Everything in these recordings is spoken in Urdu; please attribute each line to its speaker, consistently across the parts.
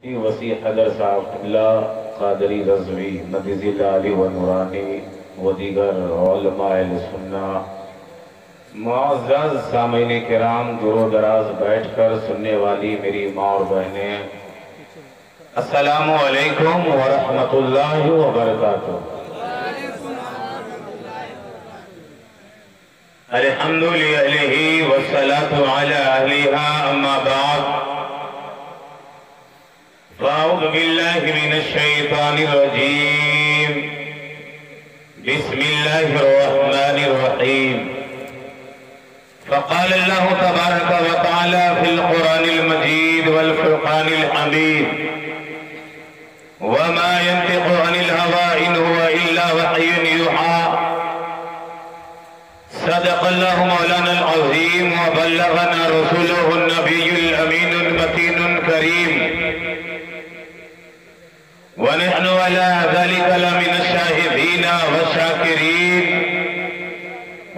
Speaker 1: وسیع حیدر صاحب قبلہ قادری رضوی مدیزی علی و نورانی و دیگر علماء سنہ، معزز سامعین کرام، دور و دراز بیٹھ کر سننے والی میری ماں اور بہنیں، السلام علیکم ورحمۃ اللہ وبرکاتہ۔ الحمدللہ والصلاة علی اہلہا، اما بعد فاعوذ باللہ من الشیطان الرجیم، بسم اللہ الرحمن الرحیم۔ فقال اللہ تبارک وتعالی فی القرآن المجید والفرقان الحمید، وما ينطق عن الهوى إن هو إلا وحي يوحى۔ صدق الله مولانا العظيم وبلغنا رسوله النبي الأمين المتين الكريم، ونحن على ذلك لمن الشاهدين والشاكرين،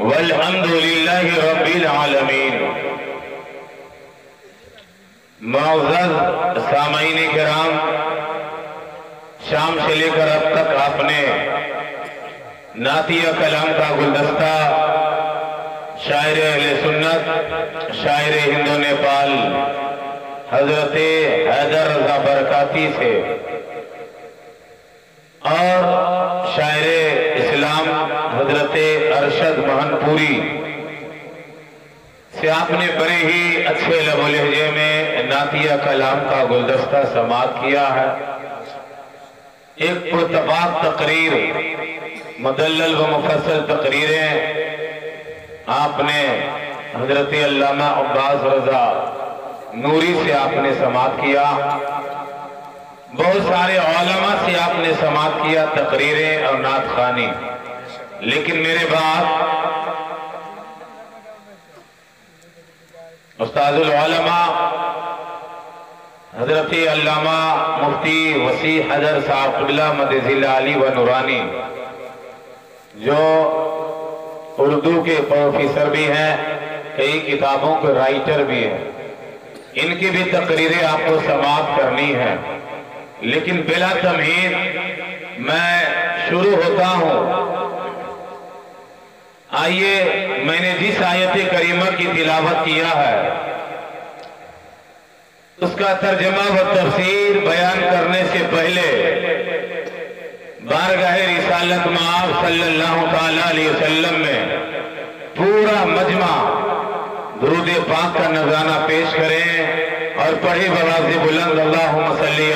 Speaker 1: والحمد لله رب العالمين۔ معزز سامعین کرام، شام سے لے کر اب تک آپ نے نعتیہ کلام کا گلدستہ شاعر اہل سنت، شاعر ہند و نیپال حضرت حیدر رضا برکاتی سے اور شاعر اسلام حضرت ارشد مہن پوری سے آپ نے بڑے ہی اچھے لب و لہجے میں نعتیہ کلام کا گلدستہ سماعت کیا ہے۔ ایک پرتباق تقریر، مدلل و مفصل تقریریں آپ نے حضرت علامہ عباس رضا نوری سے آپ نے سماعت کیا، بہت سارے علماء سے آپ نے سماعت کیا تقریریں اور نعت خوانی، لیکن میرے بعد استاد العلماء حضرت علامہ مفتی وسیع حیدر صاحب قبلہ مدیزی علی و نورانی، جو اردو کے پروفیسر بھی ہیں، کئی کتابوں کے رائٹر بھی ہیں، ان کی بھی تقریریں آپ کو سماعت کرنی ہے، لیکن بلا تمہید میں شروع ہوتا ہوں۔ آئیے، میں نے جس آیت کریمہ کی تلاوت کیا ہے اس کا ترجمہ و تفسیر بیان کرنے سے پہلے بارگاہ رسالت مآب صلی اللہ تعالیٰ علیہ وسلم میں پورا مجمع درود پاک کا نذرانہ پیش کریں اور پڑھے بآواز بلند، اللہم صلی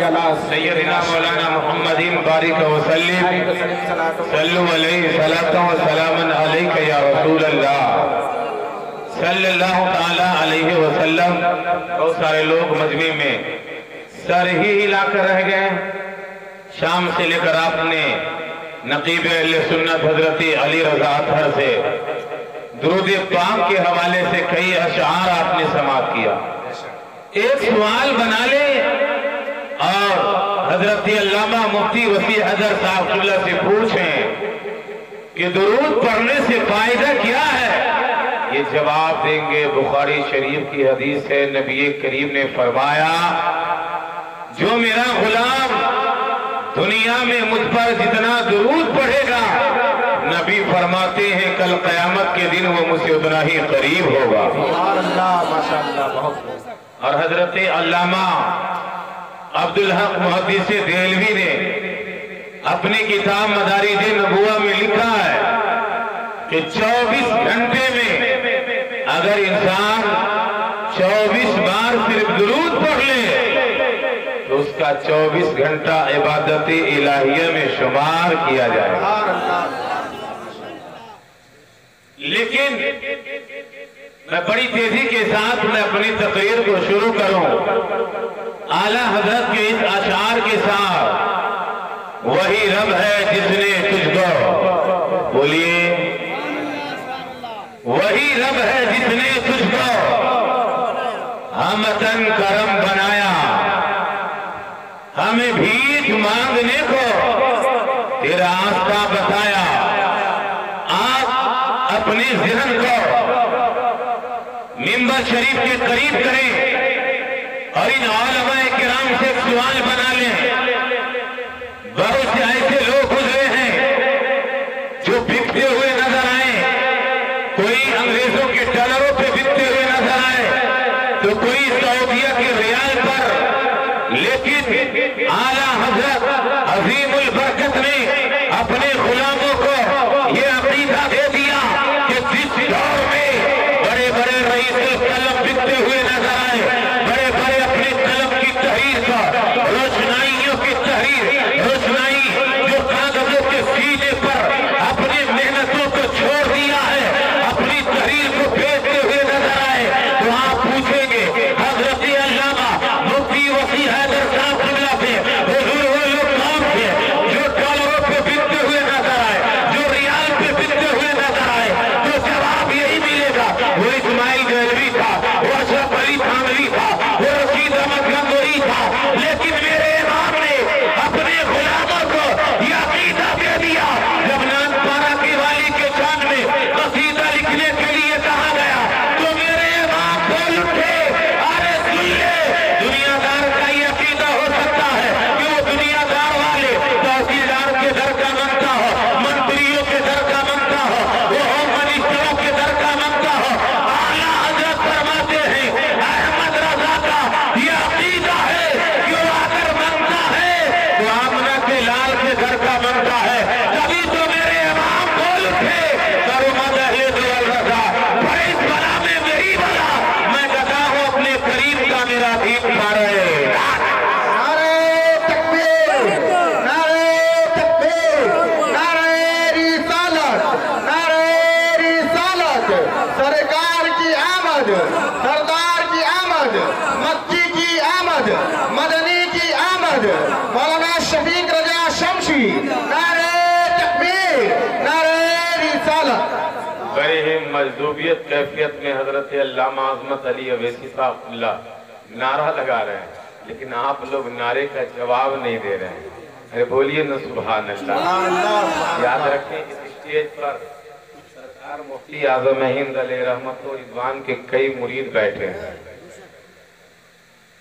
Speaker 1: علی سیدنا مولانا محمد بارک وسلم، صلو علیہ صلاۃ و سلام علیک یا رسول اللہ صلی اللہ تعالیٰ علیہ وسلم۔ بہت سارے لوگ مجمع میں سر ہی ہلا کر رہ گئے۔ شام سے لے کر آپ نے نقیب اہل سنت حضرت علی رضا اطہر سے درود پاک کے حوالے سے کئی اشعار آپ نے سماعت کیا۔ ایک سوال بنا لیں اور حضرت علامہ مفتی وسیع حیدر صاحب قبلہ سے پوچھیں کہ درود پڑھنے سے فائدہ کیا ہے؟ یہ جواب دیں گے۔ بخاری شریف کی حدیث ہے، نبی کریم نے فرمایا، جو میرا غلام دنیا میں مجھ پر جتنا درود پڑھے گا، نبی فرماتے ہیں کل قیامت کے دن وہ مجھ سے اتنا ہی قریب ہوگا۔ اور حضرت علامہ عبدالحق محدث دہلوی نے اپنی کتاب مدارج نبوہ میں لکھا ہے کہ 24 گھنٹے میں اگر انسان 24 بار صرف درود پڑھ لے تو اس کا 24 گھنٹہ عبادت الہیہ میں شمار کیا جائے گا۔ لیکن میں بڑی تیزی کے ساتھ میں اپنی تقریر کو شروع کروں اعلیٰ حضرت کے اس اشعار کے ساتھ۔ وہی رب ہے جس نے تجھ کو، بولیے، وہی رب ہے جس نے تجھ کو ہمتن کرم بنایا، ہمیں بھیک مانگنے کو تیرا راستہ بتایا۔ آپ اپنے ذہن کو منبر شریف کے قریب کریں اور ان علماء نام سے ایک سوال بنا لیں، بہت سے ایسے لوگ گزرے ہیں جو بکتے ہوئے نظر آئے، کوئی انگریزوں کے ڈالروں پہ بکتے ہوئے نظر آئے تو کوئی سعودیہ کے ریال پر، لیکن اعلیٰ حضرت عظیم البرکت نے اپنے غلاموں کو یہ عقیدہ دے دیا کہ جس دور میں بڑے بڑے رئیس القلم بکتے ہوئے نظر آئے، بڑے بڑے اپنے قلم کی تحریر پر، روشنائیوں کی تحریر، روشنائی جو کاغذوں کے سینے پر اپنی محنتوں کو چھوڑ دیا ہے، اپنی تحریر کو بیچتے ہوئے نظر آئے، تو آپ پوچھیں گے حضرت علامہ مفتی وسیع حیدر صاحب قبلہ سے حضور وہ لوگ کون تھے جو ڈالروں پہ بکتے ہوئے نظر آئے، جو ریال پہ بکتے ہوئے نظر آئے؟ تو جواب یہی ملے گا، وہ اسماعیل دہلوی تھا، وہ اشرف علی تھانوی تھا، وہ رشید احمد گنگوہی تھا، لیکن میرے امام نے اپنے غلاموں کو یہ عقیدہ دے دیا۔ جب نان پارا کی والی کے شان میں قصیدہ لکھنے کے لیے کہا گیا تو میرے امام بول اٹھے، ارے سن لے، دنیا دار کا یہ عقیدہ ہو سکتا ہے کہ وہ دنیا دار والے تحصیلدار کے در کا منگتا ہو، منتریوں کے در کا منگتا ہو، وہ ہوم منسٹروں کے در کا منگتا ہو، اعلیٰ حضرت فرماتے ہیں احمد رضا کا یہ عقیدہ ہے کہ وہ اگر منگتا ہے تو آمنہ کے لال کے در کا منگتا ہے۔ تبھی تو میرے امام بول اٹھے، کرمد اہل دول رضا، بھائی اس بلا میں میری بلا، میں گدا ہوں اپنے قریب کا، میرا دین کھا رہے۔
Speaker 2: نعرہ تکبیر، نعرہ تکبیر، نعرہ رسالت، نعرہ رسالت، سرکار کی آمد، سردار کی آمد، مکی کی آمد، مدنی کی آمد، مولانا شفیق رضا شمشی، نعرہ تکبیر، نعرہ رسالت۔
Speaker 1: بڑے مجذوبیت کیفیت میں حضرت علامہ عظمت علی اویسی صاحب اللہ نعرہ لگا رہے ہیں، لیکن آپ لوگ نعرے کا جواب نہیں دے رہے ہیں۔ ارے بولیے نا سبحان اللہ۔ یاد رکھیں اس اسٹیج پر سرکار مفتی اعظم ہند علیہ رحمت و رضوان کے کئی مرید بیٹھے ہیں،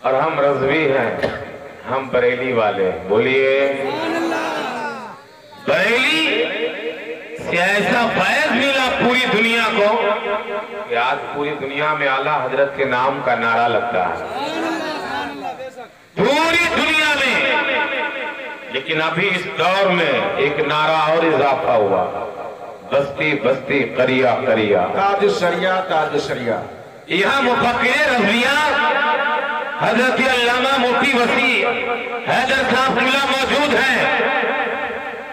Speaker 1: اور ہم رضوی ہیں، ہم بریلی والے ہیں۔ بولیے بریلی سے ایسا فیض ملا پوری دنیا کو کہ آج پوری دنیا میں اعلیٰ حضرت کے نام کا نعرہ لگتا ہے، پوری دنیا میں۔ لیکن ابھی اس دور میں ایک نعرہ اور اضافہ ہوا، بستی بستی قریہ قریہ،
Speaker 2: تاج شریعہ، تاج شریعہ۔
Speaker 1: یہاں مفکر رضویہ حضرت علامہ مفتی وسیع حیدر صاحب قبلہ موجود ہیں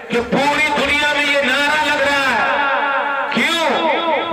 Speaker 1: کہ پوری دنیا میں یہ نعرہ لگ رہا ہے۔ کیوں؟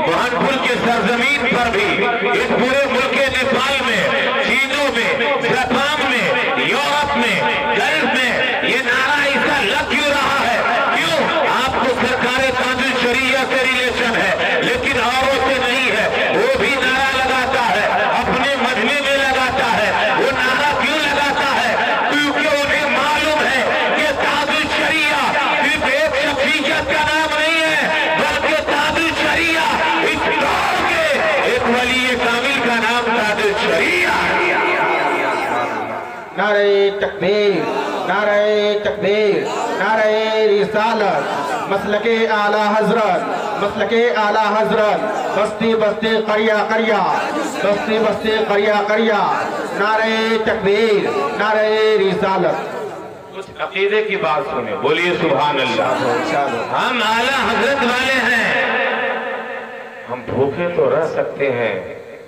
Speaker 1: بہانپور کے سرزمین پر بھی، اس پورے ملک نیپال میں، چینوں میں، جاپان میں، یورپ میں، گلف میں یہ نعرہ ایسا لگ کیوں رہا ہے؟ کیوں؟ آپ کو سرکار تاج الشریعہ سے ریلیشن ہے، لیکن اوروں سے نہیں ہے۔ وہ بھی نعرہ لگاتا ہے، اپنے مجمع میں لگاتا ہے۔ وہ نعرہ کیوں لگاتا ہے؟ کیونکہ انہیں معلوم ہے کہ تاج الشریعہ صرف ایک شخصیت کا نام نہیں ہے، بلکہ تاج الشریعہ اس دور کے ایک ولی کامل کا نام تاج الشریعہ۔
Speaker 2: نعرہ تکبیر، نعرہ تکبیر، نعرہ رسالت، مسلک اعلیٰ حضرت، مسلک اعلیٰ حضرت، بستی بستی قریہ قریہ، بستی بستی قریہ قریہ، نعرہ تکبیر، نعرہ رسالت۔
Speaker 1: کچھ عقیدے کی بات سنیں، بولیے سبحان اللہ۔ ہم اعلیٰ حضرت والے ہیں، ہم بھوکے تو رہ سکتے ہیں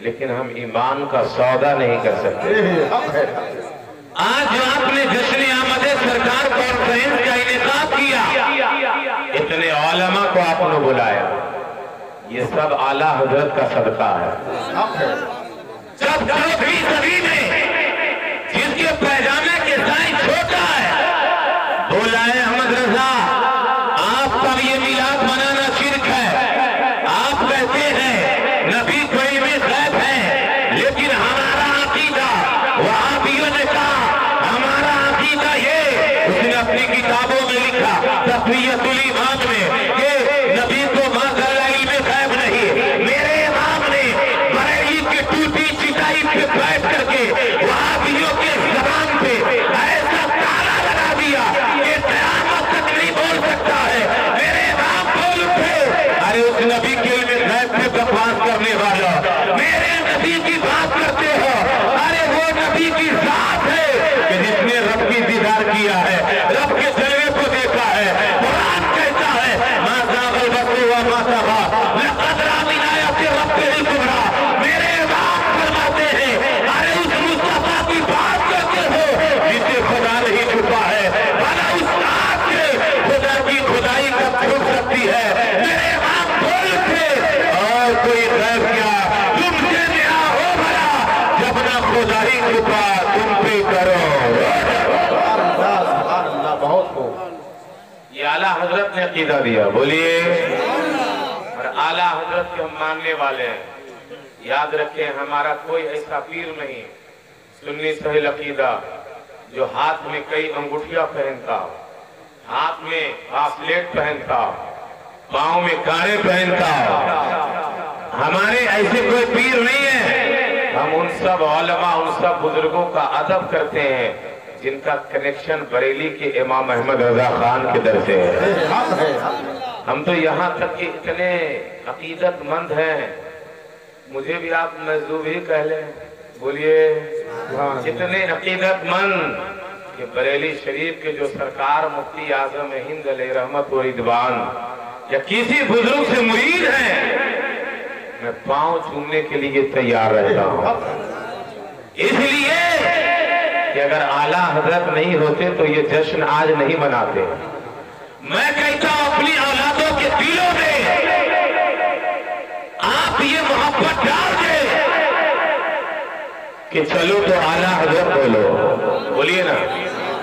Speaker 1: لیکن ہم ایمان کا سودا نہیں کر سکتے۔ آج جو آپ نے جشن آمد سرکار کانفرنس کا انعقاد کیا، اتنے علماء کو آپ نے بلایا، یہ سب اعلیٰ حضرت کا صدقہ ہے۔ جب 14ویں صدی میں جس کے پیجامے کے سائز چھوٹا ہے، بولائے احمد رضا آپ کا یہ میلاد منانا شرک ہے، آپ کہتے ہیں نبی کوئی بھی غیب ہے، لیکن ہمارا عقیدہ، وہابیوں نے کہا ہمارا عقیدہ یہ، اس نے اپنی کتابوں میں لکھا تقویت الایمان میں کہ نبی کو معاذ علم غیب نہیں۔ میرے امام نے بریلی کی ٹوٹی چٹائی پہ بیٹھ کر کے حضرت نے عقیدہ دیا، بولیے، اور اعلیٰ حضرت کے ہم ماننے والے ہیں۔ یاد رکھیں ہمارا کوئی ایسا پیر نہیں سنی صحیح عقیدہ جو ہاتھ میں کئی انگوٹھیاں پہنتا، ہاتھ میں براسلیٹ پہنتا، پاؤں میں کانٹے پہنتا، ہمارے ایسے کوئی پیر نہیں ہے۔ ہم ان سب علماء، ان سب بزرگوں کا ادب کرتے ہیں جن کا کنیکشن بریلی کے امام احمد رضا خان کے در سے ہے۔ ہم تو یہاں تک کہ اتنے عقیدت مند ہیں، مجھے بھی آپ مذہب ہی کہہ لیں، بولیے، اتنے عقیدت مند کہ بریلی شریف کے جو سرکار مفتی اعظم ہند علیہ رحمت و رضوان یا کسی بزرگ سے مرید ہیں، میں پاؤں چھونے کے لیے تیار رہتا ہوں، اس لیے کہ اگر اعلیٰ حضرت نہیں ہوتے تو یہ جشن آج نہیں مناتے۔ میں کہتا ہوں اپنی اولادوں کے دلوں میں آپ یہ محبت ڈال دیں کہ چلو تو اعلیٰ حضرت بولو، بولیے نا،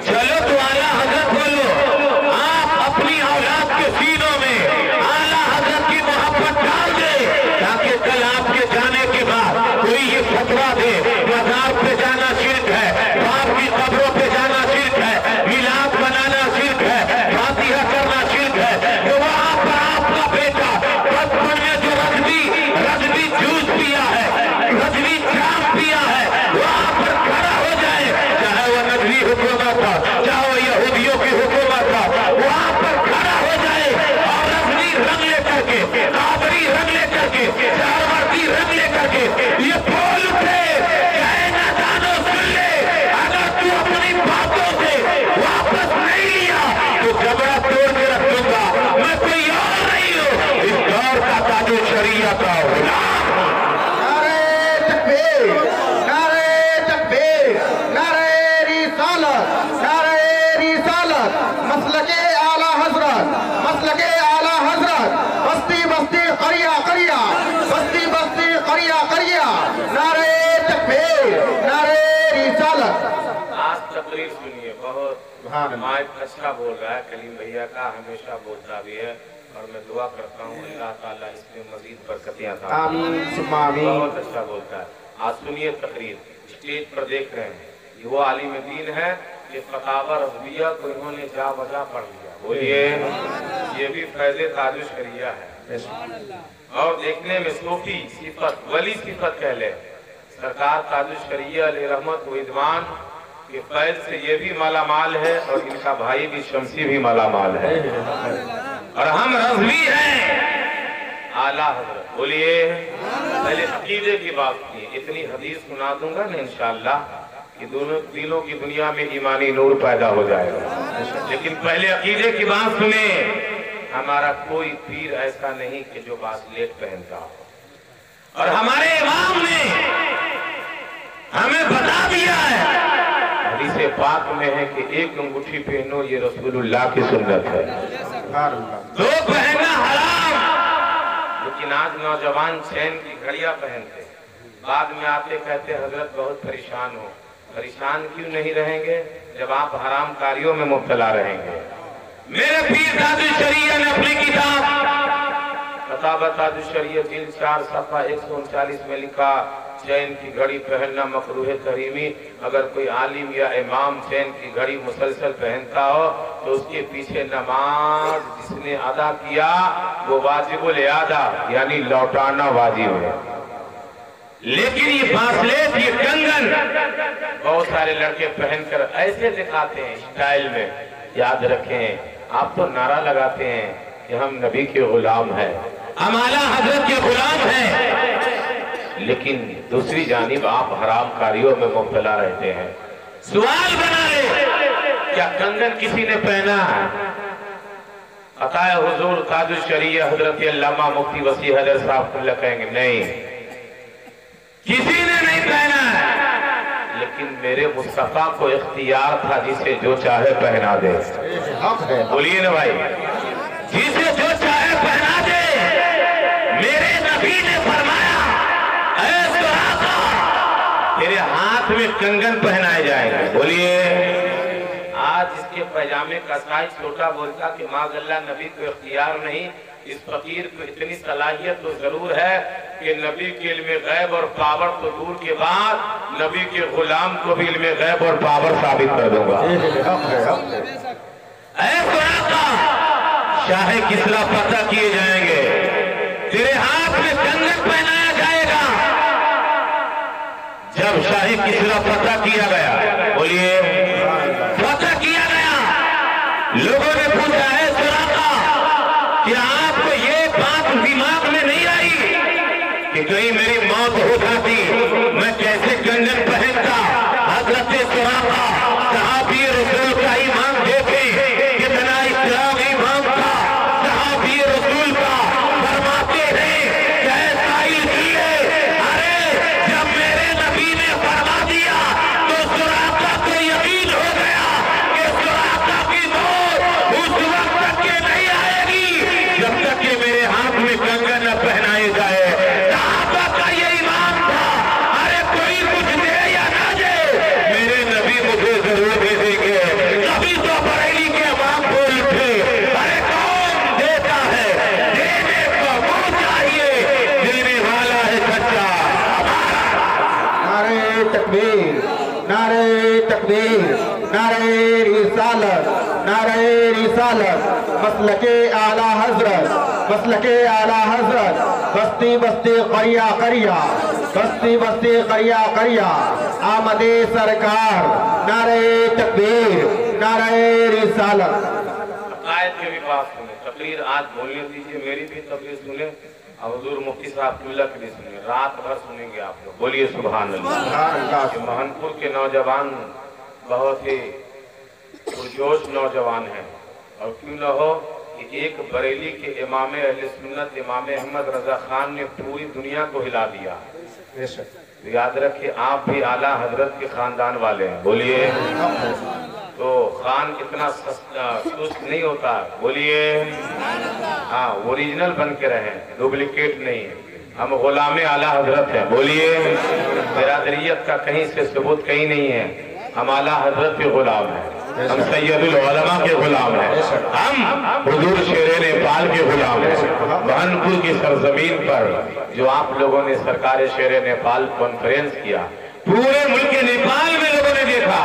Speaker 1: چلو تو اعلیٰ حضرت بولو۔ آپ اپنی اولاد کے سینوں میں اعلیٰ حضرت کی محبت ڈال دیں تاکہ کل آپ کے جانے کے بعد کوئی یہ فتویٰ دے مزار پہ جانا شرک ہے، باپ کی قبروں پہ جانا شرک ہے، میلاد بنانا شرک ہے، فاتحہ کرنا شرک ہے، تو وہاں پر آپ کا بیٹا بچپن میں جو رجبی جوس پیا ہے، رجبی جام پیا ہے، وہاں پر کھڑا ہو جائے، چاہے وہ نجوی حکومت تھا، چاہے وہ یہودیوں کی حکومت تھا، وہاں پر کھڑا ہو جائے اور رجبی رنگ لے کر کے، قادری رنگ لے کر کے، چارواڑی رنگ لے کر کے یہ بول اٹھے کہ اے نادانو سن لے، اگر تو اپنی باتوں سے واپس نہیں لیا تو جبڑا توڑ کے رکھ دوں گا، میں کوئی اور نہیں ہوں، اس دور کا تاج شریعت کا غلام۔
Speaker 2: نعرہ تکبیر، نعرہ تکبیر، نعرہ رسالت، نعرہ رسالت، مسلک اعلیٰ حضرت، مسلک اعلیٰ حضرت، بستی بستی قریہ قریہ، بستی بستی قریہ قریہ، نعرہ تکبیر، نعرہ رسالت۔
Speaker 1: آج تقریر سنیے، بہت مائک اچھا بول رہا ہے، کلیم بھیا کا ہمیشہ بولتا بھی ہے، اور میں دعا کرتا ہوں اللہ تعالیٰ اس میں مزید برکتیں عطا فرمائے۔
Speaker 2: آمین ثم آمین۔
Speaker 1: بہت اچھا بولتا ہے۔ آج سنیے تقریر، اسٹیج پر دیکھ رہے ہیں، یہ وہ عالم دین ہے کہ فتاوی رضویہ کو انہوں نے جا بجا پڑھ لیا، بولیے، یہ بھی فیض تاج شریعہ ہے، اور دیکھنے میں صوفی صفت، ولی صفت کہہ لے، سرکار تاج شریعہ علیہ رحمت و رضوان کے فیض سے یہ بھی مالا مال ہے، اور ان کا بھائی بھی شمسی بھی مالا مال ہے، اور ہم رضوی ہیں اعلیٰ حضرت، بولیے۔ پہلے عقیدے کی بات کی، اتنی حدیث سنا دوں گا نا انشاءاللہ کہ دونوں دلوں کی دنیا میں ایمانی نور پیدا ہو جائے گا، لیکن پہلے عقیدے کی بات سنیں۔ ہمارا کوئی پیر ایسا نہیں کہ جو براسلیٹ پہنتا ہو، اور ہمارے امام نے ہمیں بتا دیا ہے، حدیث پاک میں ہے کہ ایک انگوٹھی پہنو، یہ رسول اللہ کی سنت ہے، دو پہننا حرام۔ لیکن آج نوجوان چین کی گھڑیاں پہنتے، بعد میں آتے کہتے حضرت بہت پریشان ہو۔ پریشان کیوں نہیں رہیں گے جب آپ حرام کاریوں میں مبتلا رہیں گے؟ میرے پیر تاج الشریعہ نے اپنی کتاب کتاب تاج الشریعہ جلد 4 صفحہ 139 میں لکھا، چین کی گھڑی پہننا مکروہ تحریمی۔ اگر کوئی عالم یا امام چین کی گھڑی مسلسل پہنتا ہو تو اس کے پیچھے نماز جس نے ادا کیا وہ واجب الاعادہ، یعنی لوٹانا واجب ہے۔ لیکن یہ براسلیٹ، یہ کنگن بہت سارے لڑکے پہن کر ایسے دکھاتے ہیں اسٹائل میں، یاد رکھیں آپ تو نعرہ لگاتے ہیں کہ ہم نبی کے غلام ہیں، ہم اعلیٰ حضرت کے غلام ہیں، لیکن دوسری جانب آپ حرام کاریوں میں مبتلا رہتے ہیں۔ سوال بنا لے، کیا کنگن کسی نے پہنا ہے؟ عطا حضور تاج الشریعہ حضرت علامہ مفتی وسیع حیدر صاحب اللہ کہیں گے نہیں، کسی نے نہیں پہنا ہے، لیکن میرے مصطفیٰ کو اختیار تھا جسے جو چاہے پہنا دے، بولیے نا بھائی، جسے جو چاہے پہنا دے۔ میرے نبی نے فرمایا اے سراقہ تیرے ہاتھ میں کنگن پہنائے جائیں گے، بولیے۔ آج آج اس کے پیجامے کا سائز چھوٹا بولتا کہ معاذاللہ نبی کو اختیار نہیں، اس فقیر کو اتنی صلاحیت تو ضرور ہے کہ نبی کے علم غیب اور پاور تو دور کے بعد نبی کے غلام کو بھی علم غیب اور پاور ثابت کر دوں گا۔ اے سراقہ، شاہ کسریٰ فتح کیے جائیں گے، تیرے ہاتھ میں کنگن پہنایا جائے گا۔ جب شاہ کسریٰ فتح کیا گیا، بولیے فتح کیا گیا، لوگوں نے پوچھا ہے سراقہ کہ آپ کو یہ بات دماغ میں نہیں آئی کہ کہیں میری موت ہو جاتی میں کیسے کنگن پہنتا؟ حضرت سراقہ صحابی رسول کا ایمان دیکھیں کتنا اکرام ایمان تھا صحابی رسول کا، فرماتے ہیں کہ اے سائل کیے، ارے جب میرے نبی نے فرما دیا تو سراقہ کو یقین ہو گیا کہ سراقہ کی موت اس وقت تک کہ نہیں آئے گی جب تک کہ میرے ہاتھ میں کنگن نہ پہنائے جائے۔ صحابہ کا یہ ایمان تھا، ارے کوئی کچھ دے یا نہ دے میرے نبی مجھے ضرور دے دیں گے۔ کبھی تو بریلی کے امام بول اٹھے، ارے کون دیتا ہے؟ دینے کو منہ چاہیے، دینے والا ہے سچا۔
Speaker 2: نعرہ تکبیر، نعرہ تکبیر، نعرہ رسالت، نعرہ رسالت، مسلک اعلی حضرت، مسلک اعلی حضرت، بستی بستی قریہ قریہ، بستی بستی قریہ قریہ، آمد سرکار، نعرہ تکبیر، نعرہ رسالت۔
Speaker 1: عقائد کے بھی بات سنیں، تقریر آج بولنے دیجئے، میری بھی تقریر سنیں اور حضور مفتی صاحب قبلہ کی بھی سنیں، رات بھر سنیں گے آپ لوگ، بولیے سبحان اللہ۔ یہ مہنپور کے نوجوان بہت ہی پرجوش نوجوان ہیں، اور کیوں نہ ہو کہ ایک بریلی کے امام اہل سنت امام احمد رضا خان نے پوری دنیا کو ہلا دیا۔ یاد رکھیں آپ بھی اعلیٰ حضرت کے خاندان والے ہیں، بولیے تو خان اتنا سست نہیں ہوتا، بولیے ہاں اوریجنل بن کے رہیں، ڈپلیکیٹ نہیں، ہم غلام اعلیٰ حضرت ہیں، بولیے برادریت کا کہیں سے ثبوت کہیں نہیں ہے، ہم اعلیٰ حضرت کے غلام ہیں، ہم سید العلماء کے غلام ہیں، ہم حضور شیر نیپال کے غلام ہیں۔ بہنپور کی سرزمین پر جو آپ لوگوں نے سرکار شیر نیپال کانفرنس کیا، پورے ملک نیپال میں لوگوں نے دیکھا،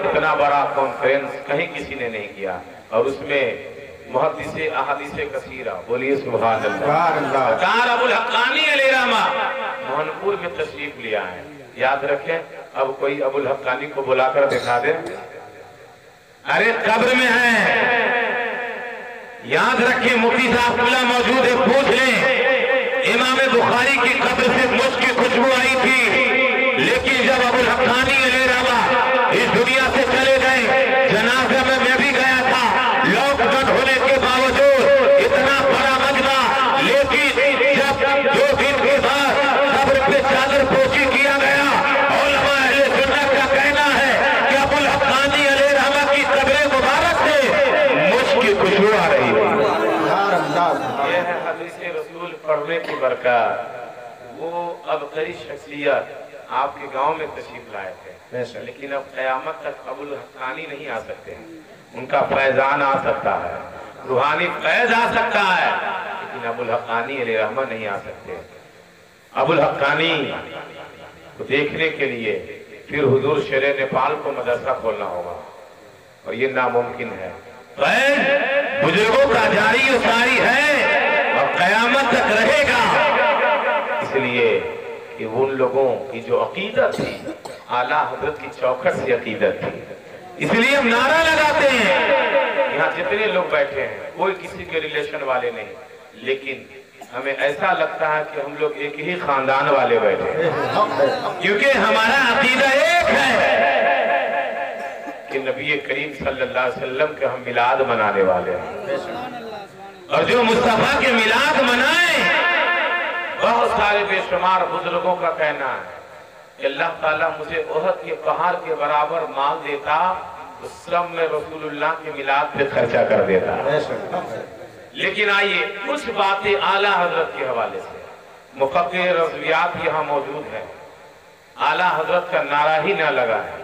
Speaker 1: اتنا بڑا کانفرنس کہیں کسی نے نہیں کیا، اور اس میں محدث احادیث کثیرہ، بولیے سبحان اللہ۔ سرکار ابو الحقانی علیہ رحمہ بہنپور میں تشریف لیا ہے، یاد رکھیں اب کوئی ابو الحقانی کو بلا کر دکھا دے، ارے قبر میں ہے، یاد رکھیں مفتی صاحب قبلہ موجود ہے، پوچھ لیں امام بخاری کی قبر سے مشک کی خوشبو آئی تھی، لیکن جب ابو الحقانی علیہ رحمہ اس دنیا سے چلے گئے، جنازہ میں بھی گیا تھا، لاک ڈاؤن ہونے کے باوجود اتنا بڑا مجمع، لیکن جب 2 دن کے بعد قبر پہ چادر پوشی کیا گیا، علماء اہل سنت کا کہنا ہے کہ ابو الحقانی علیہ رحمہ کی قبر مبارک سے مشک کی خوشبو آ رہی ہے۔ یہ ہے حدیث رسول پڑھنے کی برکات۔ وہ ابقری شخصیت آپ کے گاؤں میں تشریف لائے تھے، لیکن اب قیامت تک ابو الحقانی نہیں آ سکتے ہیں، ان کا فیضان آ سکتا ہے، روحانی فیض آ سکتا ہے، لیکن ابو الحقانی علیہ رحمہ نہیں آ سکتے۔ ابو الحقانی کو دیکھنے کے لیے پھر حضور شیر نیپال کو مدرسہ کھولنا ہوگا، اور یہ ناممکن ہے۔ فیض بزرگوں کا جاری و ساری ہے اور قیامت تک رہے گا، اس لیے کہ ان لوگوں کی جو عقیدت تھی اعلیٰ حضرت کی چوکھٹ سے عقیدت تھی، اس لیے ہم نعرہ لگاتے ہیں، یہاں جتنے لوگ بیٹھے ہیں کوئی کسی کے ریلیشن والے نہیں، لیکن ہمیں ایسا لگتا ہے کہ ہم لوگ ایک ہی خاندان والے بیٹھے ہیں، کیونکہ ہمارا عقیدہ ایک ہے کہ نبی کریم صلی اللہ علیہ وسلم کے ہم میلاد منانے والے ہیں، اور جو مصطفیٰ کے میلاد منائیں، بہت سارے بے شمار بزرگوں کا کہنا ہے کہ اللہ تعالیٰ مجھے احد کے پہاڑ کے برابر مال دیتا تو سب میں رسول اللہ کے میلاد پہ خرچہ کر دیتا۔ لیکن آئیے کچھ باتیں اعلیٰ حضرت کے حوالے سے، مفکر رضویات یہاں موجود ہیں، اعلیٰ حضرت کا نعرہ ہی نہ لگا ہے،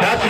Speaker 1: 10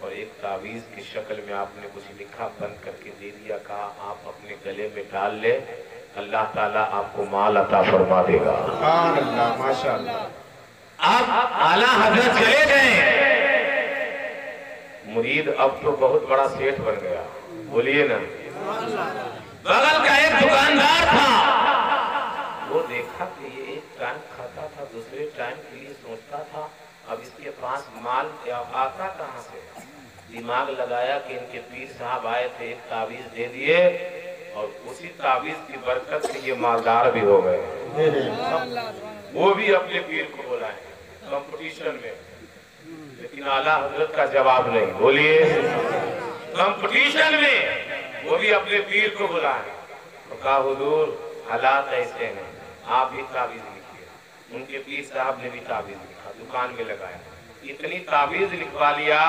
Speaker 1: اور ایک تعویذ کی شکل میں آپ نے کچھ لکھا بند کر کے دے دیا، کہا آپ اپنے گلے میں ڈال لے، اللہ تعالیٰ آپ کو مال عطا فرما دے گا۔
Speaker 2: سبحان اللہ، ماشاءاللہ۔
Speaker 1: آپ اعلیٰ حضرت چلے گئے، مرید اب تو بہت بڑا سیٹھ بن گیا، بولیے نا۔ بغل کا ایک دکاندار تھا، وہ دیکھا کہ یہ ایک ٹائم کھاتا تھا، دوسرے ٹائم کے لیے سوچتا تھا، اب اس کے پاس مال کیا آتا کہاں سے؟ دماغ لگایا کہ ان کے پیر صاحب آئے تھے، ایک تعویذ دے دیے اور اسی تعویذ کی برکت سے یہ مالدار بھی ہو گئے۔ وہ بھی اپنے پیر کو بلائے کمپٹیشن میں، لیکن اعلیٰ حضرت کا جواب نہیں، بولیے۔ کمپٹیشن میں وہ بھی اپنے پیر کو بلائے تو کہا حضور حالات ایسے ہیں، آپ بھی تعویذ لکھیے۔ ان کے پیر صاحب نے بھی تعویذ لکھا، دکان میں لگایا، اتنی تعویذ لکھوا لیا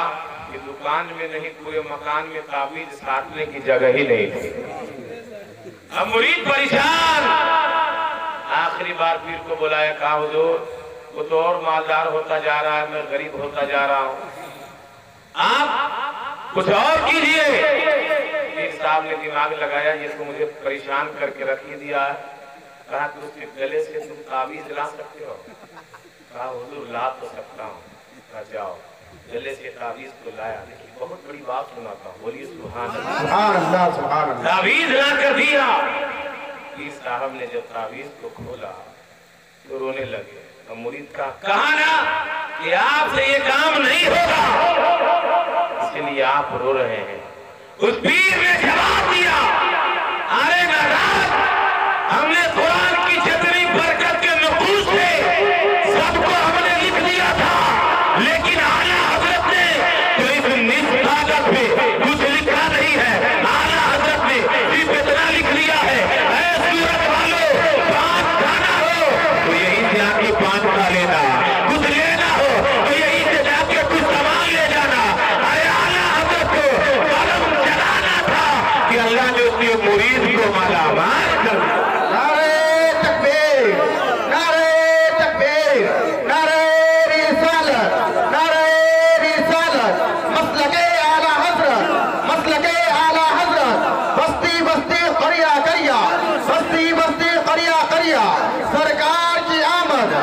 Speaker 1: کہ دکان میں نہیں پورے مکان میں تعویذ ساتنے کی جگہ ہی نہیں تھی۔ اب مرید پریشان، آخری بار پیر کو بلایا، کہا حضور وہ تو اور مالدار ہوتا جا رہا ہے، میں غریب ہوتا جا رہا ہوں، آپ کچھ اور کیجئے۔ پیر صاحب نے دماغ لگایا، یہ تو مجھے پریشان کر کے رکھ ہی دیا ہے، کہا کہ اس کے گلے سے تم تعویذ لا سکتے ہو؟ کہا حضور لا تو سکتا ہوں۔ کہا جاؤ، گلے سے تعویذ کو لایا، لیکن بہت بڑی بات سناتا ہوں، بولیے سبحان اللہ۔
Speaker 2: سبحان اللہ، سبحان اللہ۔
Speaker 1: تعویذ لا کر دیا، پیر صاحب نے جب تعویذ کو کھولا تو رونے لگے۔ مرید کہا نا کہ آپ سے یہ کام نہیں ہوگا، اس لیے آپ رو رہے ہیں۔ اس پیر نے جواب دیا، ارے ناراض، ہم نے قرآن کی جتنی برکت کے نقوش تھے سب کو ہم نے لکھ دیا تھا، لیکن اعلیٰ حضرت نے تو اس نصف کاغذ پہ کچھ لکھا نہیں ہے، اعلیٰ حضرت نے صرف اتنا لکھ لیا ہے، اے سورت والو پانچ کھانا ہو تو یہی سے آ کے پانچ کھا لینا، کچھ لینا ہو تو یہی سے جا کے کچھ سامان لے جانا۔ ارے اعلیٰ حضرت کو قلم چلانا تھا کہ اللہ نے اس کے مرید کو مالا مال کر دیا۔
Speaker 2: نعرہ تکبیر، نعرہ تکبیر، نعرہ رسالت، نعرہ رسالت، مسلک اعلیٰ حضرت، مسلک اعلیٰ حضرت، بستی بستی قریہ قریہ، بستی بستی قریہ قریہ، سرکار کی آمد،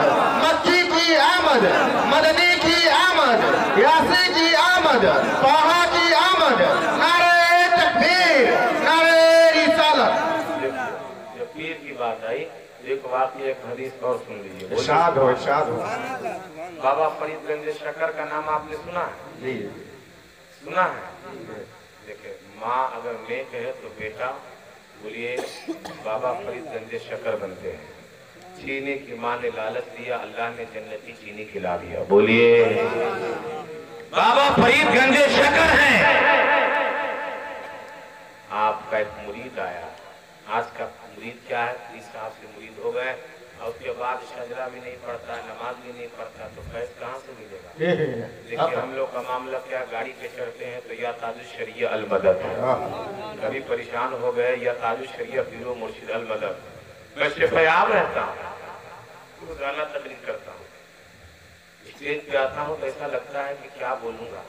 Speaker 2: مکی کی آمد، مدنی کی آمد، یاسی کی آمد، طٰہٰ کی آمد، نعرہ تکبیر، نعرہ رسالت۔
Speaker 1: جب پیر کی بات آئی ایک واقعی ایک حدیث اور سن لیجیے۔
Speaker 2: ارشاد ہو، ارشاد ہو۔
Speaker 1: بابا فرید گنج شکر کا نام آپ نے سنا ہے؟
Speaker 2: جی
Speaker 1: سنا ہے؟ دیکھیں، ماں اگر نیک ہے تو بیٹا بولیے بابا فرید گنج شکر بنتے ہیں۔ چینی کی ماں نے لالچ دیا، اللہ نے جنتی چینی کھلا دیا، بولیے بابا فرید گنج شکر ہیں۔ آپ کا ایک مرید آیا، آج کا مرید کیا ہے؟ پیر صاحب سے مرید ہو گئے اور اس کے بعد شجرہ بھی نہیں پڑھتا ہے، نماز بھی نہیں پڑھتا، تو فیض کہاں سے ملے گا؟ دیکھیے ہم لوگ کا معاملہ کیا، گاڑی پہ چڑھتے ہیں تو یا تاج الشریعہ المدد، کبھی پریشان ہو گئے یا تاج الشریعہ پیر و مرشد المدد، میں شفیاب رہتا ہوں، روزانہ تقریر کرتا ہوں، اسٹیج پہ آتا ہوں تو ایسا لگتا ہے کہ کیا بولوں گا،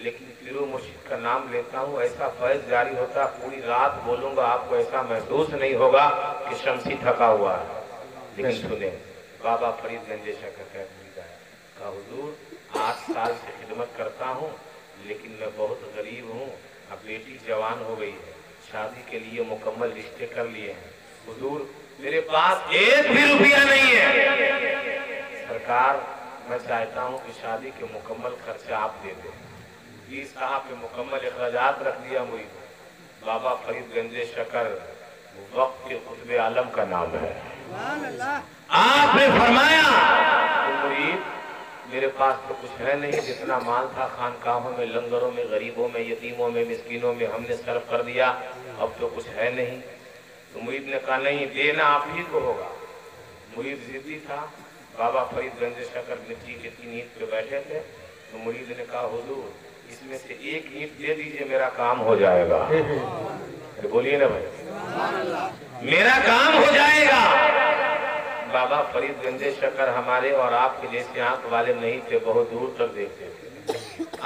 Speaker 1: لیکن پیر و مرشد کا نام لیتا ہوں، ایسا فیض جاری ہوتا ہے، پوری رات بولوں گا، آپ کو ایسا محسوس نہیں ہوگا کہ شمسی تھکا ہوا ہے۔ لیکن سنیں، بابا فرید گنج شکر کا مرید ہے، کہا حضور 8 سال سے خدمت کرتا ہوں لیکن میں بہت غریب ہوں، اب بیٹی جوان ہو گئی ہے، شادی کے لیے مکمل رشتے کر لیے ہیں، حضور میرے پاس ایک بھی روپیہ نہیں ہے، سرکار میں چاہتا ہوں کہ شادی کے مکمل خرچہ آپ دے دیں۔ پیر صاحب نے مکمل اخراجات رکھ دیا مرید۔ بابا فرید گنج شکر وقت کے قطب عالم کا نام ہے۔ آپ نے فرمایا مرید میرے پاس تو کچھ ہے نہیں، جتنا مال تھا خانقاہوں میں، لنگروں میں، غریبوں میں، یتیموں میں، مسکینوں میں ہم نے صرف کر دیا، اب تو کچھ ہے نہیں۔ تو مرید نے کہا نہیں، دینا آپ ہی کو ہوگا۔ مرید ضدی تھا، بابا فرید گنج شکر مٹی کی 3 اینٹ پہ بیٹھے تھے، تو مرید نے کہا حضور اس میں سے 1 اینٹ دے دیجئے، میرا کام ہو جائے گا۔ بولیے نا بھائی، میرا کام ہو جائے گا۔ بابا فرید گنج شکر ہمارے اور آپ کے جیسے آنکھ والے نہیں تھے، بہت دور تک دیکھتے تھے۔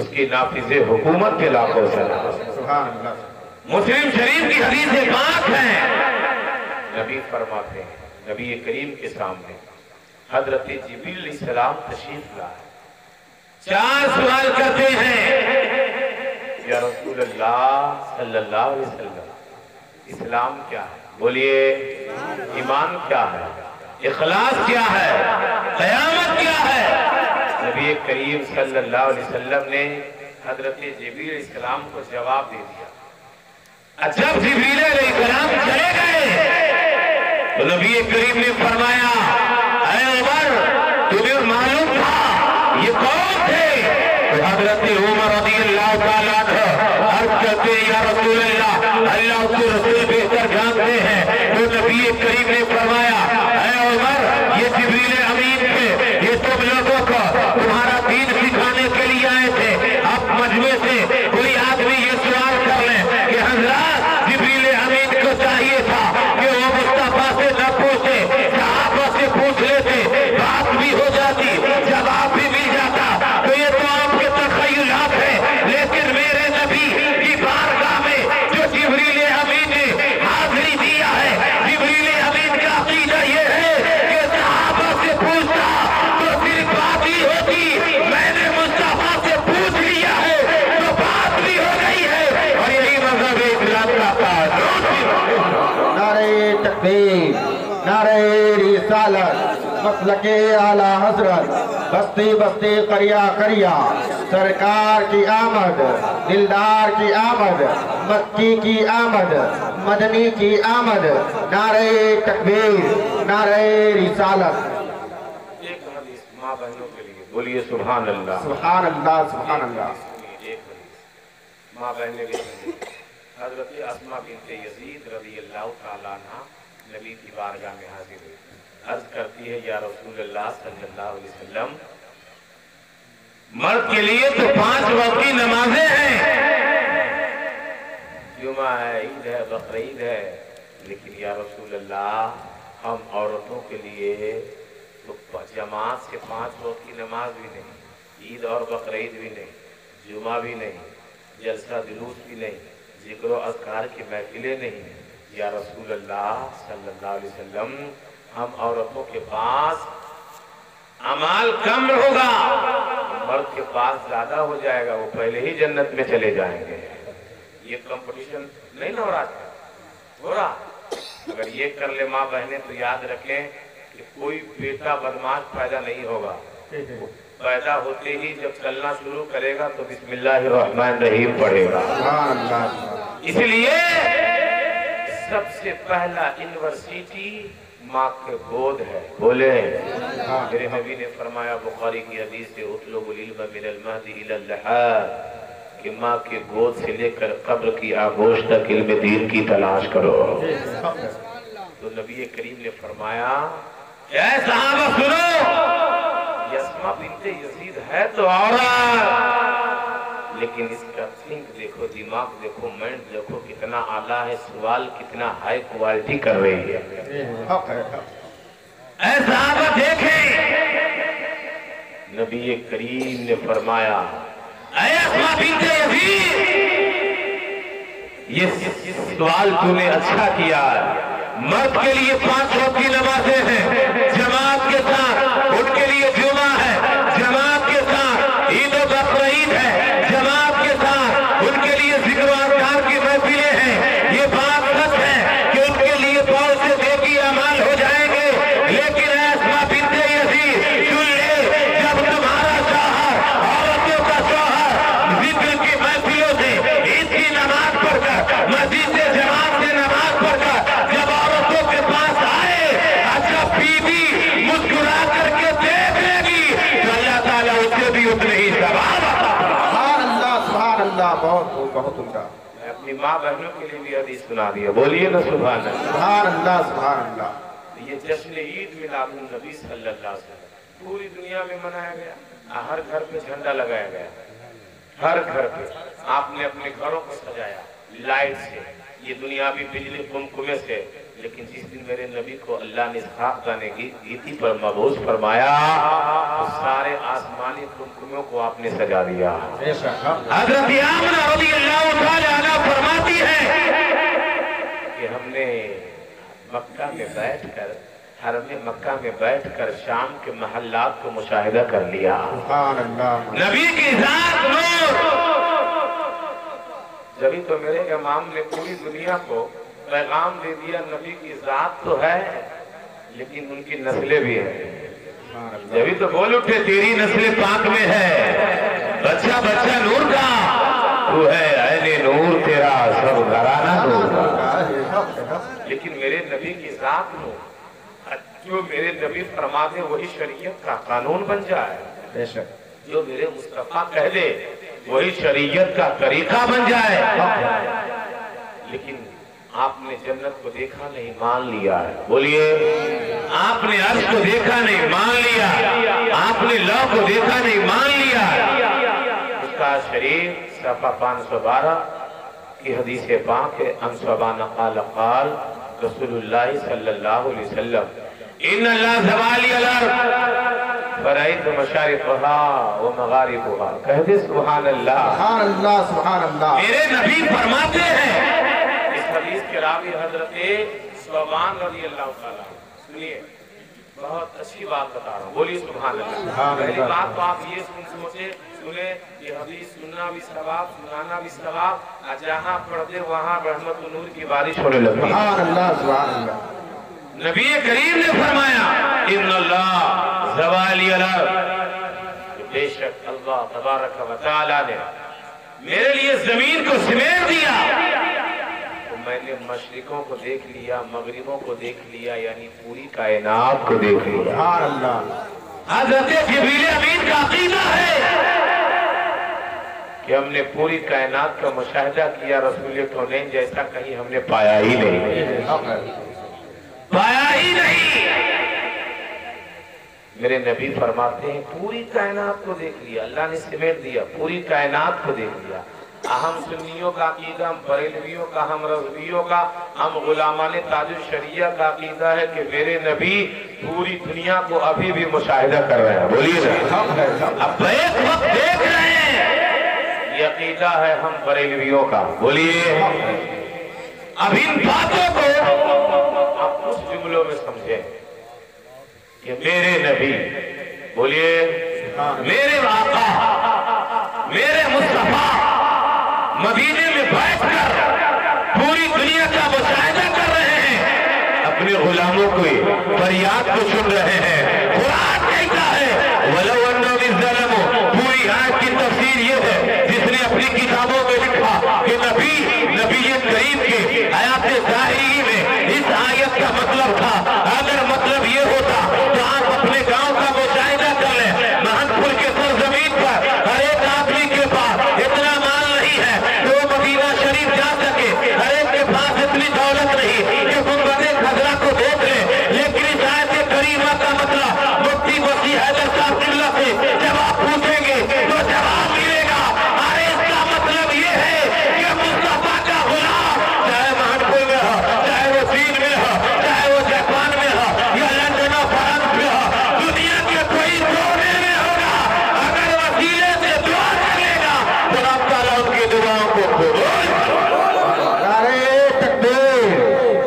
Speaker 1: اس کی نافذ حکومت کے لاکھوں سلام۔
Speaker 2: سبحان اللہ۔
Speaker 1: مسلم شریف کی حدیث پاک ہے، نبی فرماتے ہیں، نبی کریم کے سامنے حضرت جبریل علیہ السلام تشریف لائے، 4 سوال کرتے ہیں، یا رسول اللہ صلی اللہ علیہ وسلم، اسلام کیا ہے؟ بولیے، ایمان کیا ہے؟ اخلاص کیا ہے؟ قیامت کیا ہے؟ نبی کریم صلی اللہ علیہ وسلم نے حضرت جبریل علیہ السلام کو جواب دے دیا۔ جب جبریل علیہ السلام چلے گئے تو نبی کریم نے فرمایا، اے عمر، تمہیں معلوم تھا یہ کون تھے؟ تو حضرت عمر رضی اللہ تعالیٰ عنہ عرض کرتے ہیں، یا رسول اللہ، اللہ اس کے رسول بہتر جانتے ہیں۔ تو نبی کریم نے فرمایا، اے عمر، یہ جبریل امین تھے، یہ تم لوگوں کو تمہارا دین سکھانے کے لیے آئے تھے۔ اب مجمع سے کوئی آدمی یہ سوال کر لے کہ حضرات جبریل امین کو چاہیے تھا کہ وہ مصطفیٰ سے نہ پوچھے، صحابہ سے پوچھ لیتے، بات بھی ہو جاتی، جواب بھی مل جاتا، تو یہ تو آپ کے تخیلات ہیں۔ لیکن میرے نبی کی بارگاہ میں جو جبریل امین نے حاضری دیا ہے، جبریل امین کا عقیدہ یہ ہے کہ صحابہ سے پوچھتا تو صرف بات ہی ہوتی، میں نے مصطفیٰ سے پوچھ لیا ہے تو بات بھی ہو گئی ہے، اور یہی مذہب اسلام کا تاج۔
Speaker 2: نعرہ تکبیر، نعرہ رسالت، مسلک اعلیٰ حضرت، بستی بستی قریہ قریہ، سرکار کی آمد، دلدار کی آمد، مکی کی آمد، مدنی کی آمد، نعرہ تکبیر، نعرہ رسالت۔
Speaker 1: ایک حدیث ماں بہنوں کے لیے، بولیے سبحان اللہ۔
Speaker 2: سبحان اللہ، سبحان اللہ۔
Speaker 1: ایک حدیث ماں بہنوں کے لیے، حضرت اسماء بنت یزید رضی اللہ تعالیٰ عنہ نبی کی بارگاہ میں حاضر ہوئی، عرض کرتی ہے، یا رسول اللہ صلی اللہ علیہ وسلم، مرد کے لیے تو 5 وقت کی نمازیں ہیں، جمعہ ہے، عید ہے، بقرعید ہے، لیکن یا رسول اللہ، ہم عورتوں کے لیے تو جماعت سے 5 وقت کی نماز بھی نہیں، عید اور بقرعید بھی نہیں، جمعہ بھی نہیں، جلسہ جلوس بھی نہیں، ذکر و اذکار کی محفلیں نہیں، یا رسول اللہ صلی اللہ علیہ وسلم، ہم عورتوں کے پاس اعمال کم ہوگا، مرد کے پاس زیادہ ہو جائے گا، وہ پہلے ہی جنت میں چلے جائیں گے۔ یہ کمپٹیشن نہیں نہ ہو رہا، اگر یہ کر لے ماں بہنیں تو یاد رکھیں کہ کوئی بیٹا بدماش پیدا نہیں ہوگا، پیدا ہوتے ہی جب چلنا شروع کرے گا تو بسم اللہ الرحمن الرحیم پڑھے گا۔
Speaker 2: سبحان اللہ۔
Speaker 1: اس لیے سب سے پہلا یونیورسٹی ماں کے گود ہے، بولے میرے نبی نے فرمایا بخاری کی حدیث سے، اطلبوا العلم من المہد الی اللحاد، کہ ماں کے گود سے لے کر قبر کی آغوش تک علم دین کی تلاش کرو۔ تو نبی کریم نے فرمایا، اے صحابہ سنو، اسماء بنت یزید ہے تو عورت، لیکن اس کا تھنک دیکھو، دماغ دیکھو، مائنڈ دیکھو کتنا اعلیٰ ہے، سوال کتنا ہائی کوالٹی کر رہی ہے۔ اے صحابہ دیکھیں، نبی کریم نے فرمایا، اے اسماء بنت یزید، یہ سوال تو نے اچھا کیا، مرد کے لیے 5 وقت کی نمازیں ہیں جماعت کے ساتھ، ان کے لیے جمعہ ہے جماعت کے ساتھ، عید و بقرعید ہے جماعت کے ساتھ، ان کے لیے ذکر و اذکار کی محفلیں ہیں، یہ بات سچ ہے کہ ان کے لیے بہت سے نیکی اعمال ہو جائیں گے، لیکن اے اسماء بنت یزید سن لے، جب تمہارا شوہر، عورتوں کا شوہر، ذکر کی محفلوں سے، عید کی نماز پڑھ کر، مسجد سے جماعت سے نماز پڑھ کر جب عورتوں کے پاس آئے، اچھا بیوی مسکرا کر کے دیکھ لے گی تو اللہ تعالیٰ اسے بھی اتنے ہی ثواب عطا۔
Speaker 2: سبحان اللہ، سبحان اللہ، بہت عمدہ۔
Speaker 1: میں اپنی ماں بہنوں کے لیے بھی حدیث سنا دیا، بولیے نا سبحان اللہ۔
Speaker 2: سبحان اللہ، سبحان اللہ۔
Speaker 1: یہ جشن عید میلاد النبی صلی اللہ علیہ وسلم پوری دنیا میں منایا گیا، ہر گھر پہ جھنڈا لگایا گیا، ہر گھر پہ آپ نے اپنے گھروں کو سجایا لائٹ سے، یہ دنیاوی بجلی قمقمے سے، لیکن جس دن میرے نبی کو اللہ نے اسحاق دانے گیتی پر مبعوث فرمایا تو سارے آسمانی قمقموں کو آپ نے سجا دیا۔ حضرت آمنہ رضی اللہ تعالی عنہ فرماتی ہے کہ ہم نے مکہ میں بیٹھ کر، حرم مکہ میں بیٹھ کر شام کے محلات کو مشاہدہ کر لیا۔
Speaker 2: سبحان اللہ۔
Speaker 1: نبی کی ذات نور، جبھی تو میرے امام نے پوری دنیا کو پیغام دے دیا، نبی کی ذات تو ہے لیکن ان کی نسلیں بھی ہیں۔ جبھی تو بول اٹھے تیری نسل پاک میں ہے، بچہ بچہ نور کا تو ہے، عین نور تیرا سب گھرانہ نور کا۔ لیکن میرے نبی کی ذات نور، جو میرے نبی فرما دے وہی شریعت کا قانون بن جائے، جو میرے مصطفیٰ کہہ دے وہی شریعت کا طریقہ بن جائے۔ لیکن آپ نے جنت کو دیکھا نہیں، مان لیا ہے۔ بولیے، آپ نے عرش کو دیکھا نہیں، مان لیا۔ آپ نے لوح کو دیکھا نہیں، مان لیا۔ اس کا شریف صفحہ 512 کی حدیث پاک ہے، ان سبحان قال قال رسول اللہ صلی اللہ علیہ وسلم ان اللہ زوالی الارض فرائت مشارقها ومغاربها۔ کہہ دے سبحان اللہ،
Speaker 2: سبحان اللہ، سبحان اللہ۔
Speaker 1: میرے نبی فرماتے ہیں، اس حدیث کے راوی حضرت ثوبان رضی اللہ تعالیٰ، سنیے بہت اچھی بات بتا رہا ہوں، بولیے سبحان اللہ۔ پہلی بات تو آپ یہ سنیں کہ حدیث سننا بھی ثواب، سنانا بھی ثواب، جہاں پڑھ دے وہاں رحمت و نور کی بارش ہونے لگتی ہے۔
Speaker 2: سبحان اللہ، سبحان اللہ۔
Speaker 1: نبی کریم نے فرمایا ان اللہ زوالی الارض، بے شک اللہ تبارک و تعالی نے میرے لیے زمین کو سمیٹ دیا تو میں نے مشرقوں کو دیکھ لیا، مغربوں کو دیکھ لیا، یعنی پوری کائنات کو دیکھ لیا۔
Speaker 2: سبحان اللہ۔
Speaker 1: حضرت جبریل امین کا عقیدہ ہے کہ ہم نے پوری کائنات کا مشاہدہ کیا، رسول کونین جیسا کہیں ہم نے پایا ہی نہیں، پایا ہی نہیں۔ میرے نبی فرماتے ہیں پوری کائنات کو دیکھ لیا، اللہ نے سمیٹ دیا، پوری کائنات کو دیکھ لیا۔ ہم سنیوں کا عقیدہ، ہم بریلویوں کا، ہم رضویوں کا، ہم غلامان تاج الشریعہ کا عقیدہ ہے کہ میرے نبی پوری دنیا کو ابھی بھی مشاہدہ کر رہے ہیں۔ بولیے اب ایک وقت دیکھ رہے ہیں، یہ عقیدہ ہے ہم بریلویوں کا۔ بولیے اب ان باتوں کو آپ کچھ جملوں میں سمجھیں کہ میرے نبی، بولیے میرے آقا، میرے مصطفیٰ مدینے میں بیٹھ کر پوری دنیا کا مشاہدہ کر رہے ہیں، اپنے غلاموں کو فریاد کو سن رہے ہیں۔ قرآن کہتا ہے وَلَوْ أَنَّهُمْ إِذْ ظَلَمُوا، پوری آیت کی تفسیر یہ ہے جس نے اپنی کتابوں میں لکھا کہ نبی کریم کے آیات ظاہری میں اس آیت کا مطلب تھا، اگر مطلب یہ ہوتا تو آپ اپنے گاؤں کا مشاہدہ کر لیں، مہن پور کے سرزمین پر ہر ایک آدمی کے پاس اتنا مال نہیں ہے کہ وہ مدینہ شریف جا سکے، ہر ایک کے پاس اتنی دولت نہیں کہ گنبد خضرا کو دیکھ لے، لیکن اس آیت کریمہ کا مطلب مفتی مسیح حیدر صاحب قبلہ سے جب آپ پوچھیں گے تو جواب ملے گا۔ ارے اس کا مطلب یہ ہے کہ مصطفیٰ کا غلام چاہے مہن پور میں ہو، چاہے وہ چین میں ہو، چاہے وہ جاپان میں ہو یا لندن و فرانس میں ہو، دنیا کے کوئی کونے میں ہوگا، اگر وسیلے سے دعا کرے گا تو اللہ تعالیٰ ان کی دعاؤں کو قبول۔
Speaker 2: نعرہ تکبیر،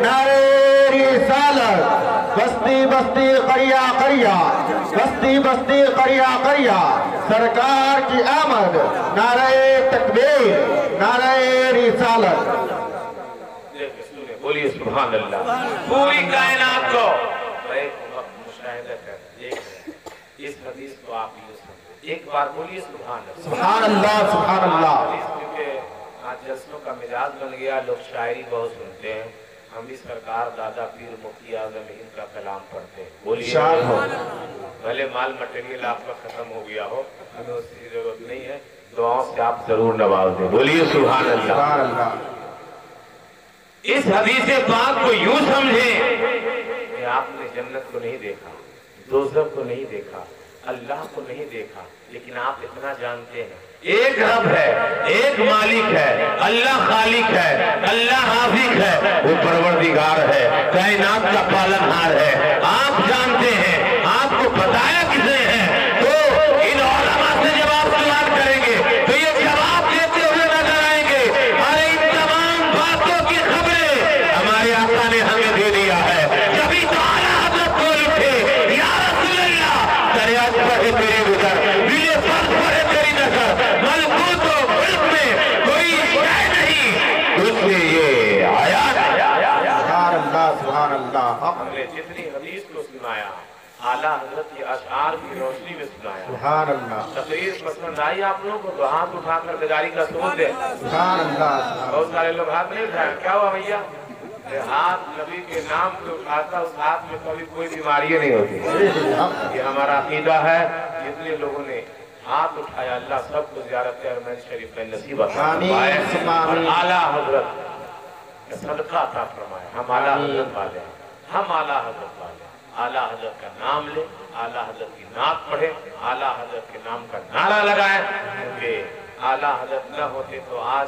Speaker 2: نعرہ رسالت، بستی بستی قریہ قریہ، بستی بستی قریہ قریہ، سرکار کی آمد، نعرہ تکبیر، نعرہ رسالت۔
Speaker 1: بولیے سبحان اللہ۔ پوری کائنات کو ایک وقت مشاہدہ کر دیکھ رہے ہیں، اس حدیث کو آپ یہ سمجھیں، ایک بار بولیے سبحان اللہ۔
Speaker 2: سبحان اللہ، سبحان اللہ۔
Speaker 1: کیونکہ آج جلسوں کا مزاج بن گیا، لوگ شاعری بہت سنتے ہیں، ہم بھی سرکار دادا پیر مفتی اعظم ہند کا کلام پڑھتے ہیں۔ بولیے بھلے مال مٹیریل آپ کا ختم ہو گیا ہو، ہمیں اس کی ضرورت نہیں ہے، دعاؤں سے آپ ضرور نواز دیں۔ بولیے سبحان اللہ۔
Speaker 2: سبحان اللہ۔
Speaker 1: اس حدیث پاک کو یوں سمجھیں کہ آپ نے جنت کو نہیں دیکھا، دوزخ کو نہیں دیکھا، اللہ کو نہیں دیکھا، لیکن آپ اتنا جانتے ہیں ایک رب ہے، ایک مالک ہے، اللہ خالق ہے، اللہ حافظ ہے، وہ پروردگار ہے، کائنات کا پالنہار ہے۔ آپ جانتے ہیں، آپ کو بتایا کسے ہے؟ تو ان علماء سے جب آپ سوال کریں گے تو یہ جواب دیتے ہوئے نظر آئیں گے، اور ان تمام باتوں کی خبریں ہمارے آقا نے ہمیں دے دیا ہے۔ جبھی تو اعلیٰ حضرت بول اٹھے، یا رسول اللہ، دریاج پڑھے تیری گزر، ویلے فرض پڑھے تیری نظر، ملکوت و ملک میں کوئی شے نہیں تجھ سے یہ آیا ہے۔
Speaker 2: سبحان اللہ سبحان اللہ۔
Speaker 1: ہم نے جتنی حدیث کو سنایا، اعلیٰ حضرت کی اشعار کی روشنی میں سنایا۔
Speaker 2: سبحان اللہ
Speaker 1: تقریر پسند آئی آپ لوگوں کو تو ہاتھ اٹھا کر بیداری کا ثبوت دیں۔
Speaker 2: سبحان اللہ۔
Speaker 1: بہت سارے لوگ ہاتھ نہیں اٹھائے، کیا ہوا بھیا؟ ہاتھ نبی کے نام سے اٹھاتا، اس ہاتھ میں کبھی کوئی بیماری نہیں ہوتی۔ یہ ہمارا عقیدہ ہے۔ جتنے لوگوں نے ہاتھ اٹھایا، اللہ سب کو زیارت حرمین شریف میں نصیب عطا فرمائے، اور اعلیٰ حضرت کا صدقہ عطا فرمائے۔ ہم اعلیٰ حضرت والے ہیں، ہم اعلیٰ حضرت والے ہیں۔ اعلیٰ حضرت کا نام لے، اعلیٰ حضرت کی نعت پڑھے، اعلیٰ حضرت کے نام کا نعرہ لگائیں، کیونکہ اعلیٰ حضرت نہ ہوتے تو آج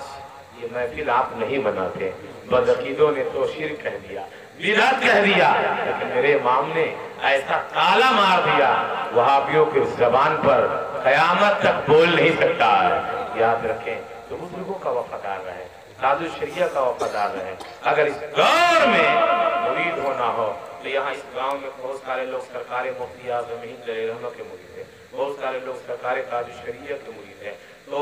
Speaker 1: یہ محفل آپ نہیں بناتے۔ بدعقیدوں نے تو شرک کہہ دیا، بدعت کہہ دیا، لیکن میرے امام نے ایسا تالا مار دیا، وہابیوں کی زبان پر قیامت تک بول نہیں سکتا ہے۔ یاد رکھیں تو بزرگوں کا وفادار رہے، تاج الشریعہ کا وفادار رہے۔ اگر اس دور میں مرید ہونا ہو تو یہاں اس گاؤں میں بہت سارے لوگ سرکار مفتی اعظم ہند رحمہ کے مرید ہیں، بہت سارے لوگ سرکار تاج الشریعہ کے مرید ہیں۔ تو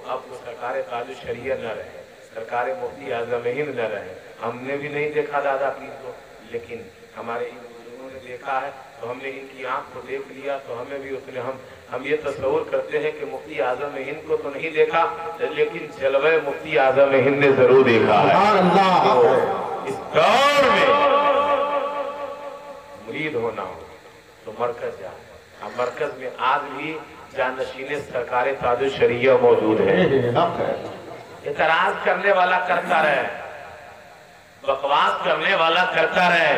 Speaker 1: اب وہ سرکار تاج الشریعہ نہ رہے، سرکار مفتی اعظم ہند نہ رہے۔ ہم نے بھی نہیں دیکھا دادا پیر کو، لیکن ہمارے ان بزرگوں نے دیکھا ہے، تو ہم نے ان کی آنکھ کو دیکھ لیا، تو ہمیں بھی اس نے ہم یہ تصور کرتے ہیں کہ مفتی اعظم ہند کو تو نہیں دیکھا، لیکن جلوہ مفتی اعظم ہند نے ضرور دیکھا ہے۔
Speaker 2: سبحان اللہ۔
Speaker 1: اس دور میں مرید ہونا ہو تو مرکز جائے۔ اب مرکز میں آج بھی جانشین سرکار تاج الشریعہ موجود ہے۔ اعتراض کرنے والا کرتا رہے، بکواس کرنے والا کرتا رہے،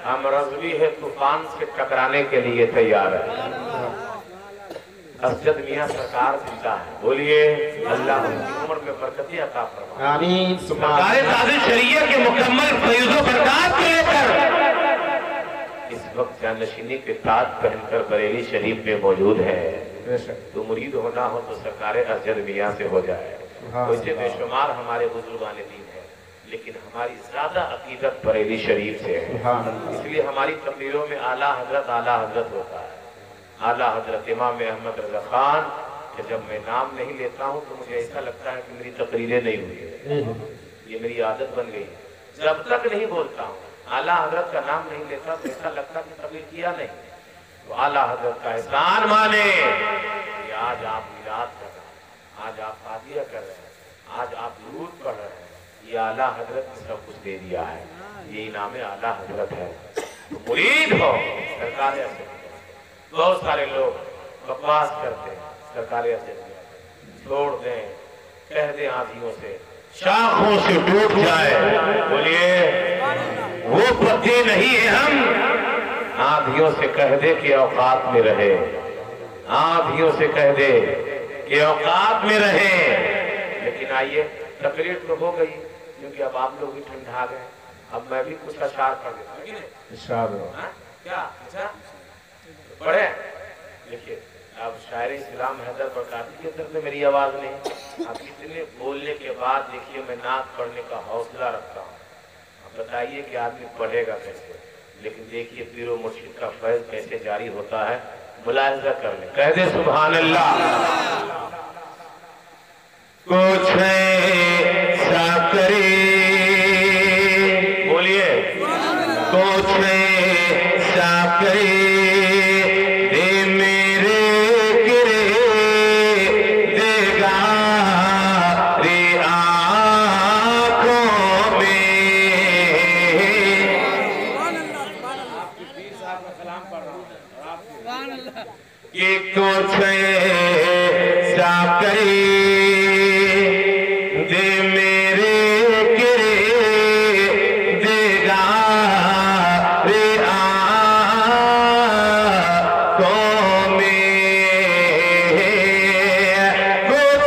Speaker 1: ہم رضوی ہے طوفان سے ٹکرانے کے لیے تیار ہے۔ اسجد میاں سرکار زندہ ہے، بولیے اللہ ان کی عمر میں برکتیں عطا فرمائے۔
Speaker 2: آمین۔
Speaker 1: سرکار تاج الشریعہ کے مکمل فیض و برکات کو لے کر اس وقت جانشینی کے تاج پہن کر بریلی شریف میں موجود ہے۔ تو مرید ہونا ہو تو سرکار اسجد میاں سے ہو جائے۔ ویسے بے شمار ہمارے بزرگان دین ہیں، لیکن ہماری زیادہ عقیدت بریلی شریف سے ہے، اس لیے ہماری تقریروں میں اعلیٰ حضرت ہوتا ہے۔ اعلیٰ حضرت امام احمد رضا خان کہ جب میں نام نہیں لیتا ہوں تو مجھے ایسا لگتا ہے کہ میری تقریریں نہیں ہوئی، یہ میری عادت بن گئی ہے۔ جب تک نہیں بولتا ہوں، اعلیٰ حضرت کا نام نہیں لیتا تو ایسا لگتا کہ تقریر کیا نہیں۔ تو اعلیٰ حضرت کا احسان مانے کہ آج آپ میلاد کر رہے ہیں، آج آپ فاتحہ کر رہے ہیں، آج آپ درود پڑھ رہے ہیں، یہ اعلیٰ حضرت نے سب کچھ دے دیا ہے، یہ انعام اعلیٰ حضرت ہے۔ تو مرید ہو سرکار اسجد، بہت سارے لوگ بکواس کرتے ہیں، سرکار اسجد چھوڑ دیں، کہہ دیں آندھیوں سے شاخوں سے ٹوٹ جائے، بولیے وہ پتے نہیں ہیں ہم، آندھیوں سے کہہ دے کہ اوقات میں رہے، آندھیوں سے کہہ دے کہ اوقات میں رہے۔ لیکن آئیے تقریر تو ہو گئی، کیونکہ اب آپ لوگ بھی ٹھنڈا گئے، اب میں بھی کچھ اشعار پڑھ دیتا ہوں، کیا پڑھے؟ دیکھیے اب شاعر اسلام حیدر برکاتی کی طرف سے میری آواز نہیں، اب اتنے بولنے کے بعد دیکھیے میں نعت پڑھنے کا حوصلہ رکھتا ہوں۔ اب بتائیے کہ آدمی پڑھے گا کیسے، لیکن دیکھیے پیر و مرشد کا فیض کیسے جاری ہوتا ہے، ملاحظہ کر لیں، کہہ دے سبحان اللہ۔ کچھ ایسا کرے، بولیے کچھ ایسا کرے دے میرے گرے دے گا رے آنکھوں میں، کہ کچھ ایسا کرے کچھ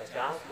Speaker 3: 50